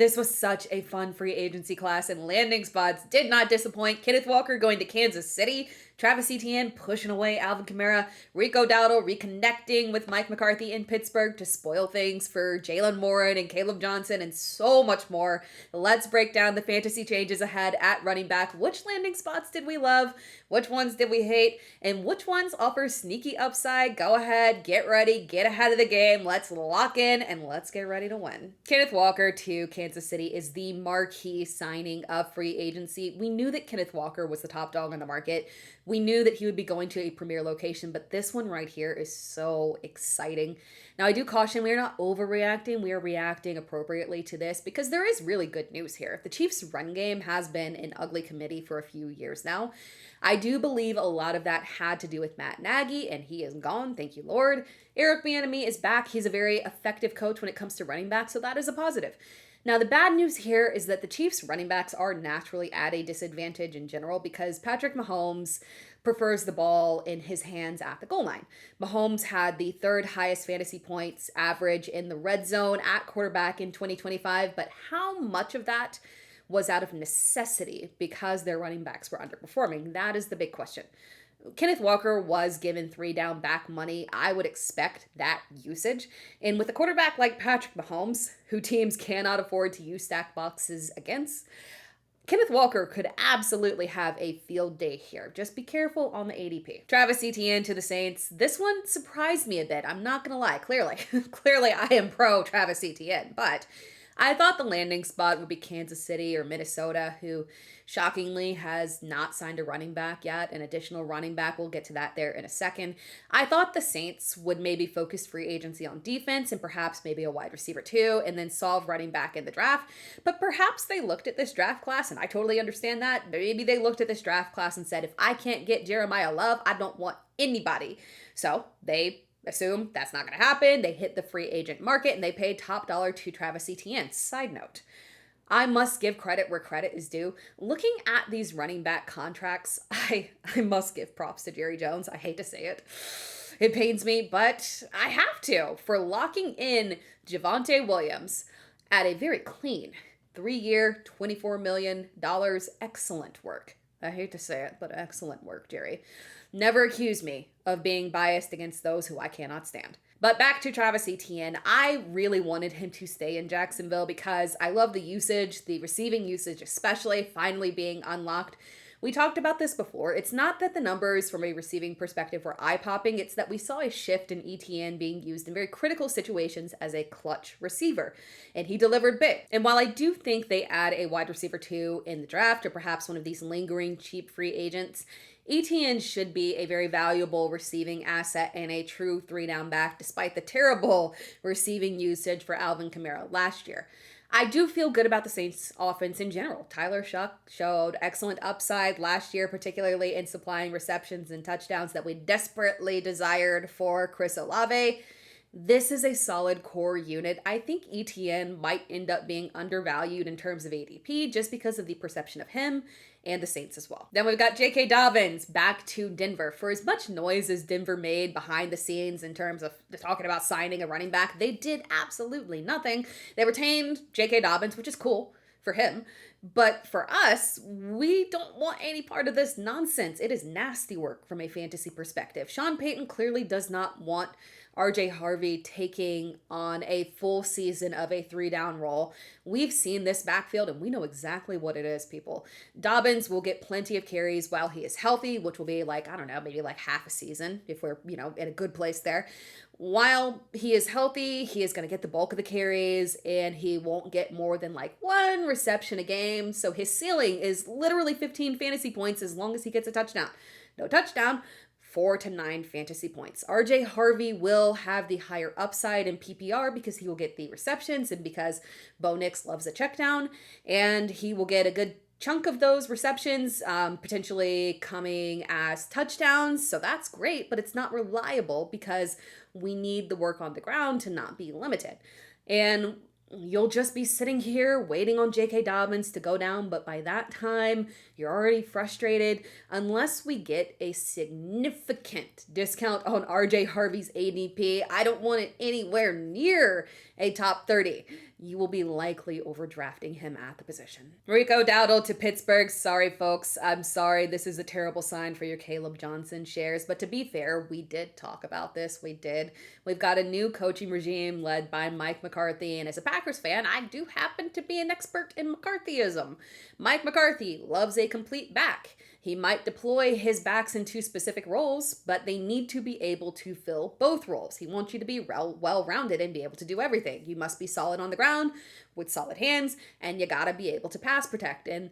This was such a fun free agency class, and landing spots did not disappoint. Kenneth Walker going to Kansas City, Travis Etienne pushing away Alvin Kamara, Rico Dowdle reconnecting with Mike McCarthy in Pittsburgh to spoil things for Jalen Warren and Caleb Johnson, and so much more. Let's break down the fantasy changes ahead at running back. Which landing spots did we love? Which ones did we hate? And which ones offer sneaky upside? Go ahead, get ready, get ahead of the game. Let's lock in and let's get ready to win. Kenneth Walker to Kansas City is the marquee signing of free agency. We knew that Kenneth Walker was the top dog on the market. We knew that he would be going to a premier location, but this one right here is so exciting. Now, I do caution we are not overreacting. We are reacting appropriately to this because there is really good news here. The Chiefs' run game has been an ugly committee for a few years now. I do believe a lot of that had to do with Matt Nagy, and he is gone. Thank you, Lord. Eric Bieniemy is back. He's a very effective coach when it comes to running back, so that is a positive. Now, the bad news here is that the Chiefs' running backs are naturally at a disadvantage in general because Patrick Mahomes prefers the ball in his hands at the goal line. Mahomes had the third highest fantasy points average in the red zone at quarterback in 2025, but how much of that was out of necessity because their running backs were underperforming? That is the big question. Kenneth Walker was given 3 down back money. I would expect that usage. And with a quarterback like Patrick Mahomes, who teams cannot afford to use stack boxes against, Kenneth Walker could absolutely have a field day here. Just be careful on the ADP. Travis Etienne to the Saints. This one surprised me a bit. I'm not going to lie. Clearly I am pro Travis Etienne, but I thought the landing spot would be Kansas City or Minnesota, who shockingly has not signed a running back yet, an additional running back. We'll get to that there in a second. I thought the Saints would maybe focus free agency on defense and perhaps maybe a wide receiver too, and then solve running back in the draft. But perhaps they looked at this draft class, and I totally understand that. Maybe they looked at this draft class and said, if I can't get Jeremiah Love, I don't want anybody. So they assume that's not going to happen. They hit the free agent market and they paid top dollar to Travis Etienne. Side note, I must give credit where credit is due. Looking at these running back contracts, I must give props to Jerry Jones. I hate to say it. It pains me, but I have to for locking in Javonte Williams at a very clean 3-year, $24 million. Excellent work. I hate to say it, but excellent work, Jerry. Never accuse me of being biased against those who I cannot stand. But back to Travis Etienne, I really wanted him to stay in Jacksonville because I love the usage, the receiving usage especially, finally being unlocked. We talked about this before. It's not that the numbers from a receiving perspective were eye-popping. It's that we saw a shift in Etienne being used in very critical situations as a clutch receiver. And he delivered big. And while I do think they add a wide receiver 2 in the draft or perhaps one of these lingering cheap free agents, Etienne should be a very valuable receiving asset and a true 3-down back despite the terrible receiving usage for Alvin Kamara last year. I do feel good about the Saints offense in general. Tyler Shuck showed excellent upside last year, particularly in supplying receptions and touchdowns that we desperately desired for Chris Olave. This is a solid core unit. I think Etienne might end up being undervalued in terms of ADP just because of the perception of him and the Saints as well. Then we've got J.K. Dobbins back to Denver. For as much noise as Denver made behind the scenes in terms of talking about signing a running back, they did absolutely nothing. They retained J.K. Dobbins, which is cool for him. But for us, we don't want any part of this nonsense. It is nasty work from a fantasy perspective. Sean Payton clearly does not want RJ Harvey taking on a full season of a 3-down role. We've seen this backfield and we know exactly what it is, people. Dobbins will get plenty of carries while he is healthy, which will be like, I don't know, maybe like half a season if we're, in a good place there. While he is healthy, he is going to get the bulk of the carries and he won't get more than like 1 reception a game. So his ceiling is literally 15 fantasy points as long as he gets a touchdown. No touchdown, 4 to 9 fantasy points. RJ Harvey will have the higher upside in PPR because he will get the receptions and because Bo Nix loves a check down, and he will get a good chunk of those receptions potentially coming as touchdowns. So that's great, but it's not reliable because we need the work on the ground to not be limited. And you'll just be sitting here waiting on J.K. Dobbins to go down, but by that time, you're already frustrated. Unless we get a significant discount on RJ Harvey's ADP, I don't want it anywhere near a top 30. you will be likely overdrafting him at the position. Rico Dowdle to Pittsburgh. Sorry, folks. I'm sorry. This is a terrible sign for your Caleb Johnson shares. But to be fair, we did talk about this. We did. We've got a new coaching regime led by Mike McCarthy. And as a Packers fan, I do happen to be an expert in McCarthyism. Mike McCarthy loves a complete back. He might deploy his backs into specific roles, but they need to be able to fill both roles. He wants you to be well-rounded and be able to do everything. You must be solid on the ground with solid hands, and you gotta be able to pass protect. And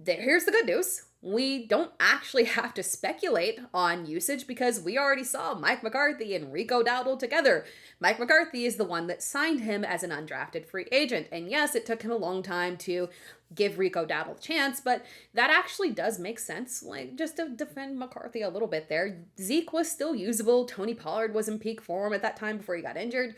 here's the good news. We don't actually have to speculate on usage because we already saw Mike McCarthy and Rico Dowdle together. Mike McCarthy is the one that signed him as an undrafted free agent. And yes, it took him a long time to give Rico Dowdle a chance, but that actually does make sense. Like, just to defend McCarthy a little bit there, Zeke was still usable. Tony Pollard was in peak form at that time before he got injured.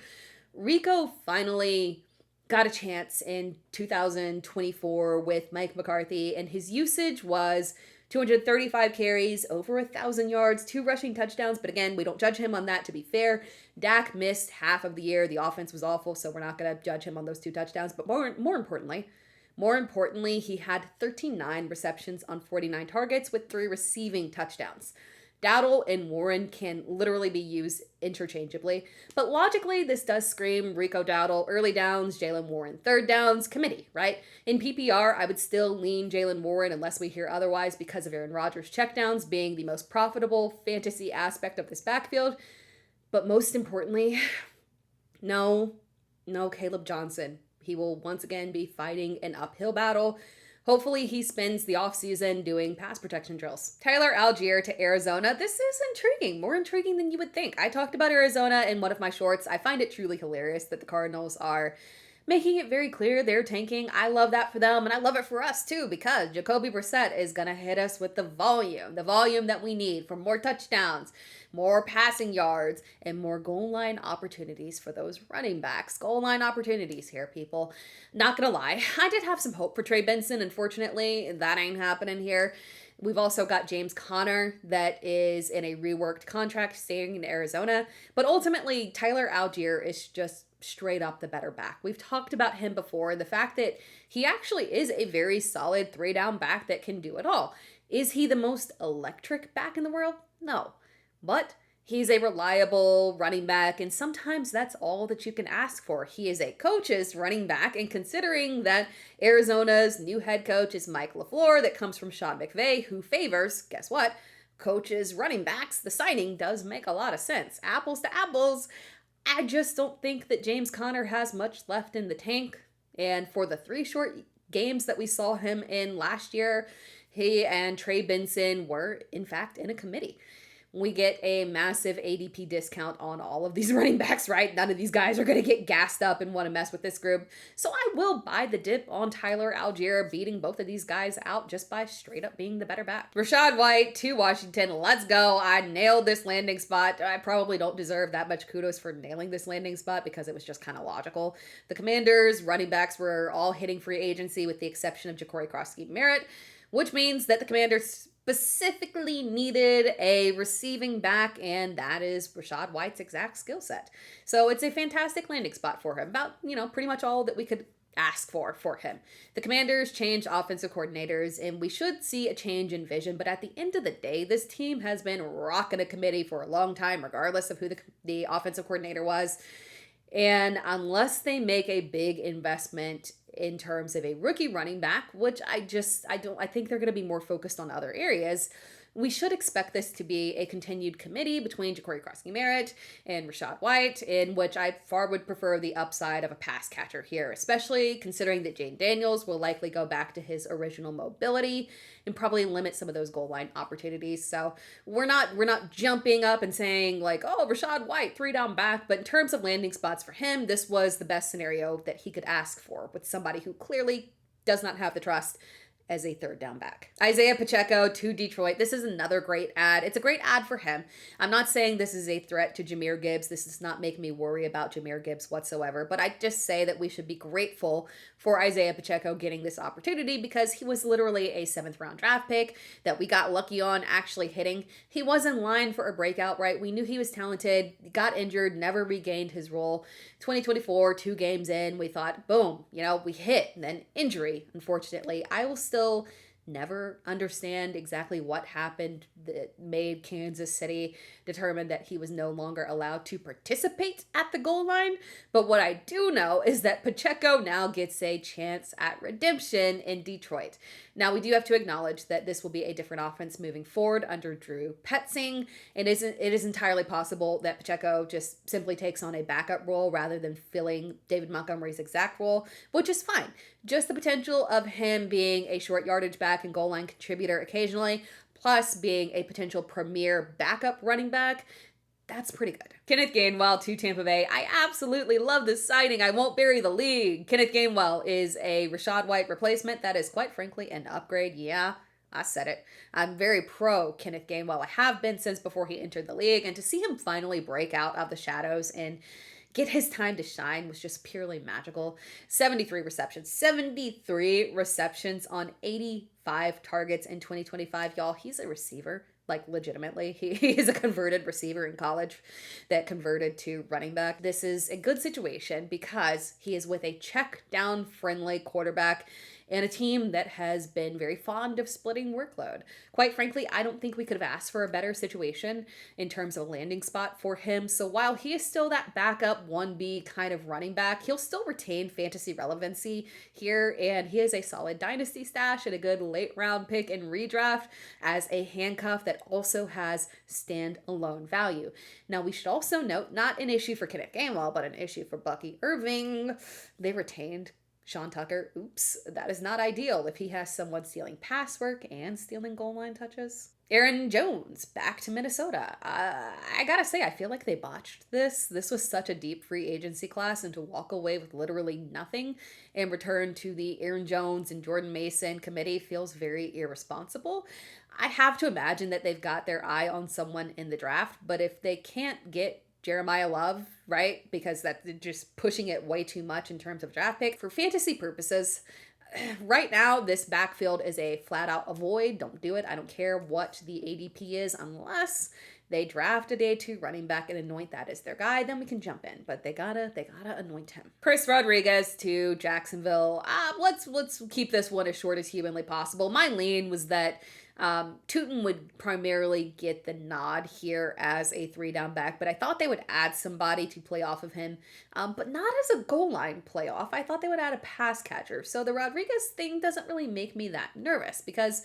Rico finally got a chance in 2024 with Mike McCarthy, and his usage was 235 carries, over 1,000 yards, 2 rushing touchdowns. But again, we don't judge him on that, to be fair. Dak missed half of the year. The offense was awful, so we're not going to judge him on those 2 touchdowns. But more importantly, he had 39 receptions on 49 targets with 3 receiving touchdowns. Dowdle and Warren can literally be used interchangeably, but logically, this does scream Rico Dowdle early downs, Jaylen Warren third downs, committee, right? In PPR, I would still lean Jaylen Warren unless we hear otherwise because of Aaron Rodgers' checkdowns being the most profitable fantasy aspect of this backfield. But most importantly, no Caleb Johnson. He will once again be fighting an uphill battle. Hopefully he spends the offseason doing pass protection drills. Tyler Allgeier to Arizona. This is intriguing, more intriguing than you would think. I talked about Arizona in one of my shorts. I find it truly hilarious that the Cardinals are making it very clear they're tanking. I love that for them, and I love it for us too, because Jacoby Brissett is going to hit us with the volume that we need for more touchdowns, more passing yards, and more goal line opportunities for those running backs. Goal line opportunities here, people. Not gonna lie, I did have some hope for Trey Benson. Unfortunately, that ain't happening here. We've also got James Conner that is in a reworked contract staying in Arizona. But ultimately, Tyler Allgeier is just straight up the better back. We've talked about him before. The fact that he actually is a very solid 3-down back that can do it all. Is he the most electric back in the world? No. But he's a reliable running back, and sometimes that's all that you can ask for. He is a coach's running back, and considering that Arizona's new head coach is Mike LaFleur, that comes from Sean McVay, who favors, guess what, coaches running backs, the signing does make a lot of sense. Apples to apples. I just don't think that James Conner has much left in the tank. And for the 3 short games that we saw him in last year, he and Trey Benson were, in fact, in a committee. We get a massive ADP discount on all of these running backs, right? None of these guys are going to get gassed up and want to mess with this group. So I will buy the dip on Tyler Allgeier beating both of these guys out just by straight up being the better back. Rachaad White to Washington. Let's go. I nailed this landing spot. I probably don't deserve that much kudos for nailing this landing spot because it was just kind of logical. The Commanders' running backs were all hitting free agency with the exception of Ja'Cory Crosby-Merritt, which means that the Commanders specifically needed a receiving back, and that is Rachaad White's exact skill set. So it's a fantastic landing spot for him. About, pretty much all that we could ask for him. The Commanders changed offensive coordinators, and we should see a change in vision, but at the end of the day, this team has been rocking a committee for a long time, regardless of who the offensive coordinator was. And unless they make a big investment in terms of a rookie running back, which I think they're going to be more focused on other areas, we should expect this to be a continued committee between Ja'Cory Crosby-Merritt and Rachaad White, in which I far would prefer the upside of a pass catcher here, especially considering that Jane Daniels will likely go back to his original mobility and probably limit some of those goal line opportunities. So we're not jumping up and saying like, oh, Rachaad White, 3-down back, but in terms of landing spots for him, this was the best scenario that he could ask for with somebody who clearly does not have the trust as a third down back. Isiah Pacheco to Detroit. This is another great ad. It's a great ad for him. I'm not saying this is a threat to Jahmyr Gibbs. This does not make me worry about Jahmyr Gibbs whatsoever, but I just say that we should be grateful for Isiah Pacheco getting this opportunity because he was literally a 7th round draft pick that we got lucky on actually hitting. He was in line for a breakout, right? We knew he was talented, got injured, never regained his role. 2024, 2 games in, we thought, boom, we hit, and then injury, unfortunately. I will still never understand exactly what happened that made Kansas City determine that he was no longer allowed to participate at the goal line. But what I do know is that Pacheco now gets a chance at redemption in Detroit. Now, we do have to acknowledge that this will be a different offense moving forward under Drew Petzing. It is entirely possible that Pacheco just simply takes on a backup role rather than filling David Montgomery's exact role, which is fine. Just the potential of him being a short yardage back and goal line contributor occasionally, plus being a potential premier backup running back, that's pretty good. Kenneth Gainwell to Tampa Bay. I absolutely love this signing. I won't bury the league. Kenneth Gainwell is a Rachaad White replacement. That is quite frankly an upgrade. Yeah, I said it. I'm very pro Kenneth Gainwell. I have been since before he entered the league. And to see him finally break out of the shadows and get his time to shine was just purely magical. 73 receptions. 73 receptions on 85 targets in 2025. Y'all, he's a receiver. Like, legitimately, he is a converted receiver in college that converted to running back. This is a good situation because he is with a check-down friendly quarterback and a team that has been very fond of splitting workload. Quite frankly, I don't think we could have asked for a better situation in terms of a landing spot for him. So while he is still that backup 1B kind of running back, he'll still retain fantasy relevancy here, and he is a solid dynasty stash and a good late round pick in redraft as a handcuff that also has standalone value. Now, we should also note, not an issue for Kenneth Gainwell, but an issue for Bucky Irving. They retained Sean Tucker. Oops, that is not ideal if he has someone stealing pass work and stealing goal line touches. Aaron Jones back to Minnesota. I gotta say, I feel like they botched this. This was such a deep free agency class, and to walk away with literally nothing and return to the Aaron Jones and Jordan Mason committee feels very irresponsible. I have to imagine that they've got their eye on someone in the draft, but if they can't get Jeremiah Love, right? Because that's just pushing it way too much in terms of draft pick. For fantasy purposes, right now, this backfield is a flat out avoid. Don't do it. I don't care what the ADP is unless they draft a day 2 running back and anoint that as their guy, then we can jump in. But they gotta anoint him. Chris Rodriguez to Jacksonville. Let's keep this one as short as humanly possible. My lean was that Tootin would primarily get the nod here as a 3-down back, but I thought they would add somebody to play off of him, but not as a goal line playoff. I thought they would add a pass catcher. So the Rodriguez thing doesn't really make me that nervous because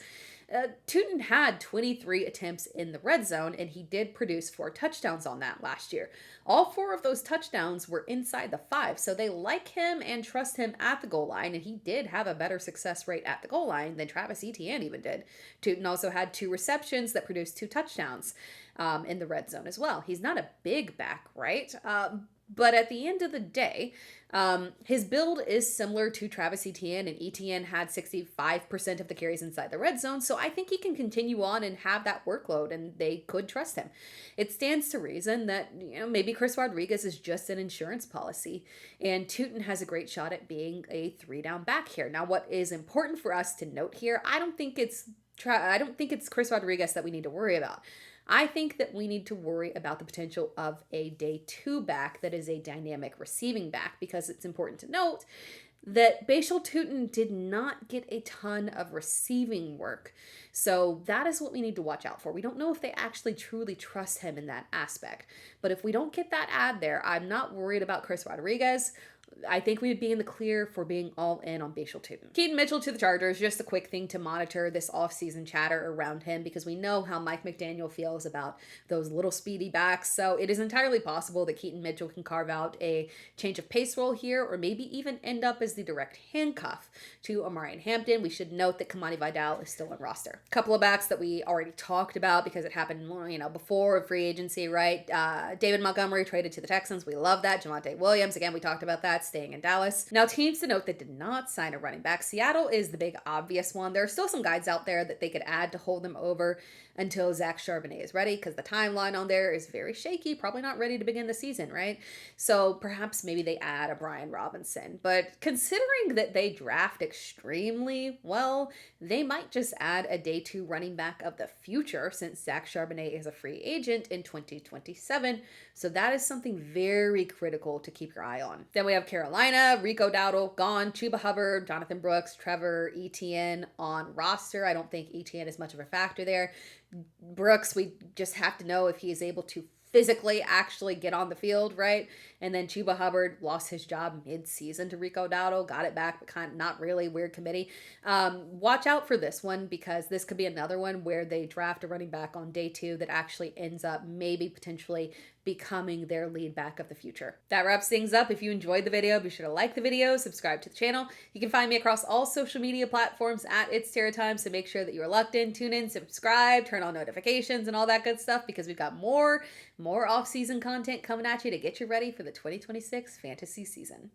Tootin had 23 attempts in the red zone, and he did produce 4 touchdowns on that last year. All 4 of those touchdowns were inside the 5, so they like him and trust him at the goal line, and he did have a better success rate at the goal line than Travis Etienne even did. Tootin also had 2 receptions that produced 2 touchdowns in the red zone as well. He's not a big back, right? But at the end of the day, his build is similar to Travis Etienne, and Etienne had 65% of the carries inside the red zone, so I think he can continue on and have that workload, and they could trust him. It stands to reason that maybe Chris Rodriguez is just an insurance policy, and Tootin has a great shot at being a 3-down back here. Now, what is important for us to note here, I don't think it's Chris Rodriguez that we need to worry about. I think that we need to worry about the potential of a day 2 back that is a dynamic receiving back, because it's important to note that Bashal Tootin did not get a ton of receiving work. So that is what we need to watch out for. We don't know if they actually truly trust him in that aspect. But if we don't get that ad there, I'm not worried about Chris Rodriguez. I think we would be in the clear for being all in on Bashal Tootin. Keaton Mitchell to the Chargers, just a quick thing to monitor this offseason chatter around him, because we know how Mike McDaniel feels about those little speedy backs. So it is entirely possible that Keaton Mitchell can carve out a change of pace role here, or maybe even end up as the direct handcuff to Omarion Hampton. We should note that Kamani Vidal is still on roster. A couple of backs that we already talked about because it happened, before free agency, right? David Montgomery traded to the Texans. We love that. Javonte Williams, again, we talked about that. that's staying in Dallas. Now, teams to note that did not sign a running back. Seattle is the big obvious one. There are still some guys out there that they could add to hold them over until Zach Charbonnet is ready, because the timeline on there is very shaky, probably not ready to begin the season, right? So perhaps maybe they add a Brian Robinson. But considering that they draft extremely well, they might just add a day 2 running back of the future, since Zach Charbonnet is a free agent in 2027. So that is something very critical to keep your eye on. Then we have Carolina, Rico Dowdle gone, Chuba Hubbard, Jonathan Brooks, Trevor Etienne on roster. I don't think Etienne is much of a factor there. Brooks, we just have to know if he is able to physically actually get on the field, right? And then Chuba Hubbard lost his job mid-season to Rico Dowdle, got it back, but kind of not really, weird committee. Watch out for this one, because this could be another one where they draft a running back on day 2 that actually ends up maybe potentially becoming their lead back of the future. That wraps things up. If you enjoyed the video, be sure to like the video, subscribe to the channel. You can find me across all social media platforms at It's Terra Time, so make sure that you are locked in, tune in, subscribe, turn on notifications and all that good stuff, because we've got more off-season content coming at you to get you ready for the 2026 fantasy season.